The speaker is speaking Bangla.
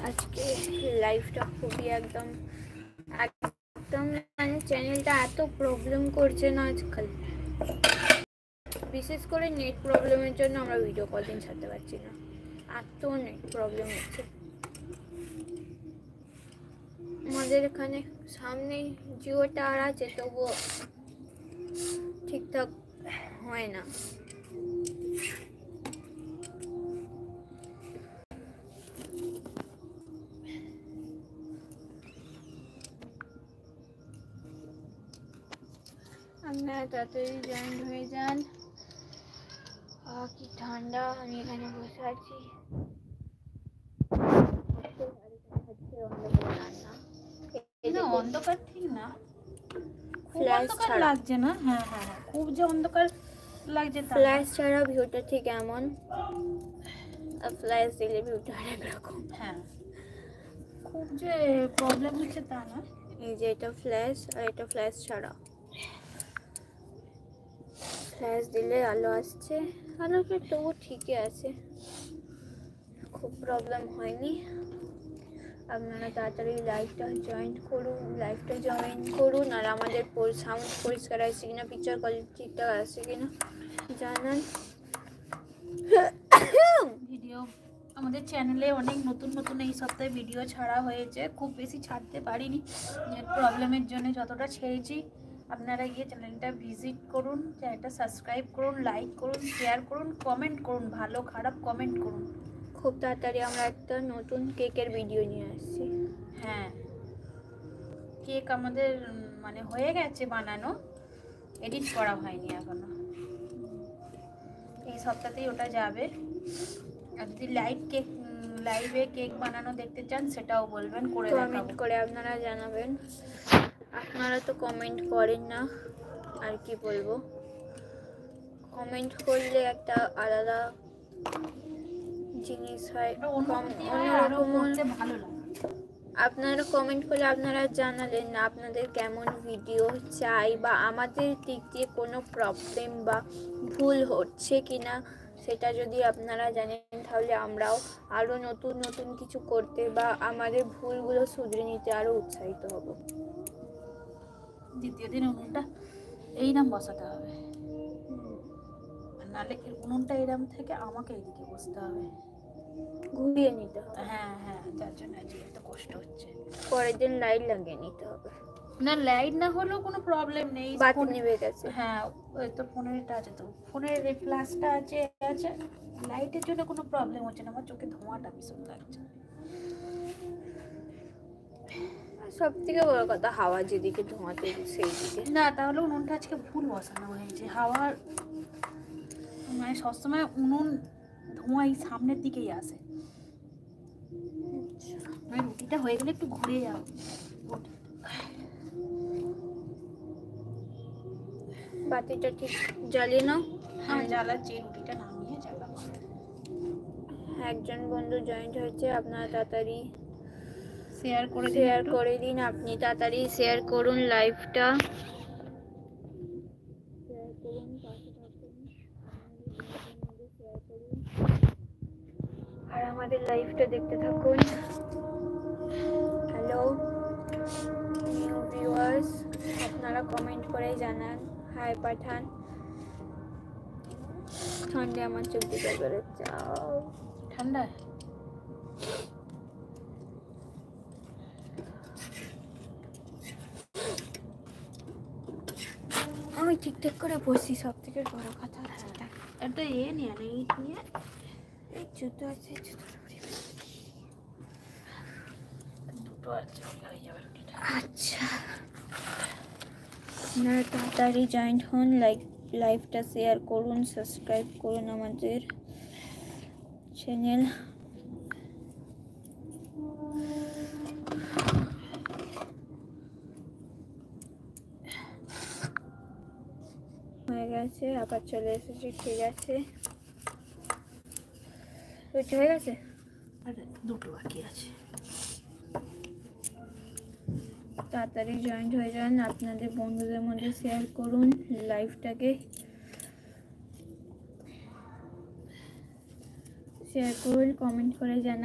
আজকে লাইফটা খুবই একদম মানে চ্যানেলটা এত প্রবলেম করছে না আজকাল, বিশেষ করে নেট প্রবলেমের জন্য আমরা ভিডিও কলিং ছাড়তে পারছি না, এত নেট প্রবলেম হচ্ছে আমাদের এখানে। সামনে জিও টাওয়ার আছে, তবুও ঠিকঠাক হয় না। আপনারা তাড়াতাড়ি জয়েন্ট হয়ে যান। কি ঠান্ডা, আমি এখানে বসে আছি। অন্ধকার ঠিক না, খুব অন্ধকার লাগছে না। হ্যাঁ হ্যাঁ হ্যাঁ, খুব যে অন্ধকার লাগছে ফ্ল্যাশ ছাড়া ভিউটা ঠিক এমন, আর ফ্ল্যাশ দিলে ভিউটা আরেক রকম। হ্যাঁ, খুব যে প্রবলেম হচ্ছে তা না। এই যে এটা ফ্ল্যাশ আর এটা ফ্ল্যাশ ছাড়া। ফ্ল্যাশ দিলে আলো আসছে, আলোটা তবু ঠিকই আছে, খুব প্রবলেম হয়নি। আপনারা তাড়াতাড়ি লাইভটা জয়েন করুন, আর আমাদের সাউন্ড পরিষ্কার আসছে কিনা, পিকচার কোয়ালিটি ঠিকঠাক আসছে কিনা জানান। ভিডিও আমাদের চ্যানেলে অনেক নতুন নতুন এই সপ্তাহে ভিডিও ছাড়া হয়েছে, খুব বেশি ছাড়তে পারিনি নেট প্রবলেমের জন্য। যতটা ছেড়েছি আপনারা গিয়ে চ্যানেলটা ভিজিট করুন, চ্যানেলটা সাবস্ক্রাইব করুন, লাইক করুন, শেয়ার করুন, কমেন্ট করুন, ভালো খারাপ কমেন্ট করুন। খুব তাড়াতাড়ি আমরা একটা নতুন কেকের ভিডিও নিয়ে আসছি। হ্যাঁ, কেক আমাদের মানে হয়ে গেছে বানানো, এডিট করা হয়নি এখনো। এই সপ্তাহতেই ওটা যাবে। আর যদি লাইভে কেক বানানো দেখতে চান সেটাও বলবেন, করে কমেন্ট করে আপনারা জানাবেন। আপনারা তো কমেন্ট করেন না, আর কি বলবো, কমেন্ট করলে একটা আলাদা জিনিস হয়, অন্যরকম ভালো লাগে। আপনারা কমেন্ট করলে আপনারা জানালেন না আপনাদের কেমন ভিডিও চাই, বা আমাদের দিক দিয়ে কোনো প্রবলেম বা ভুল হচ্ছে কিনা সেটা যদি আপনারা জানেন, তাহলে আমরাও আরও নতুন নতুন কিছু করতে বা আমাদের ভুলগুলো শুধরে নিতে আরও উৎসাহিত হব। দ্বিতীয় দিন উনুনটা এইরকম বসাতে হবে, নাহলে উনুনটা এরকম থেকে আমাকে এইদিকে বসতে হবে, ঘুরিয়ে নিতে হবে। হ্যাঁ হ্যাঁ, যার জন্য আজকে এত কষ্ট হচ্ছে। পরের দিন লাইট লাগিয়ে নিতে হবে। না, লাইট না হলেও কোনো প্রবলেম নেই, বাতি নিভে গেছে। হ্যাঁ, ওই তো ফোনেরটা আছে, তো ফোনের এই ফ্ল্যাশটা আছে, লাইটের জন্য কোনো প্রবলেম হচ্ছে না। আমার চোখে ধোঁয়াটা ভীষণ লাগছে। সব থেকে বড় কথা, হাওয়া যেদিকে ধোঁয়াতে সেই দিকে না, তাহলে উনুনটা আজকে ভুল বসানো হয়েছে। হাওয়ার মানে সবসময় উনুন ধোঁয়া এই সামনের দিকেই আসে। রুটিটা হয়ে গেলে একটু ঘুরে যাও। বাতিটা ঠিক জ্বালিয়ে নাও। হ্যাঁ, জ্বালাচ্ছি, রুটিটা নামিয়ে জ্বালাবো। একজন বন্ধু জয়েন্ট হয়েছে, আপনারা তাড়াতাড়ি শেয়ার করে দিন। আপনি তাড়াতাড়ি শেয়ার করুন লাইভটা, আর আমাদের লাইভটা দেখতে থাকুন। হ্যালো নিউ ভিউয়ার্স, আপনারা কমেন্ট করে জানান, হাই পাঠান। ঠান্ডা আমার চোখ দিয়ে জল বেরোচ্ছে। ঠান্ডা আমি ঠিকঠাক করে বসি, সব থেকে বড় কথা। একটা নিয়ে এই জুতো আছে, দুটো আছে, হয়ে যাবে রুটিটা। আচ্ছা, আপনারা তাড়াতাড়ি জয়েন্ট হন, লাইভটা শেয়ার করুন, সাবস্ক্রাইব করুন আমাদের চ্যানেল। হয়ে গেছে, আবার চলে এসেছি। ঠিক আছে, রুটি হয়ে গেছে, আর দুটো বাকি আছে। তাড়াতাড়ি জয়েন্ট হয়ে যান, আপনাদের বন্ধুদের মধ্যে শেয়ার করুন লাইভটাকে, শেয়ার করুন, কমেন্ট করে জানান।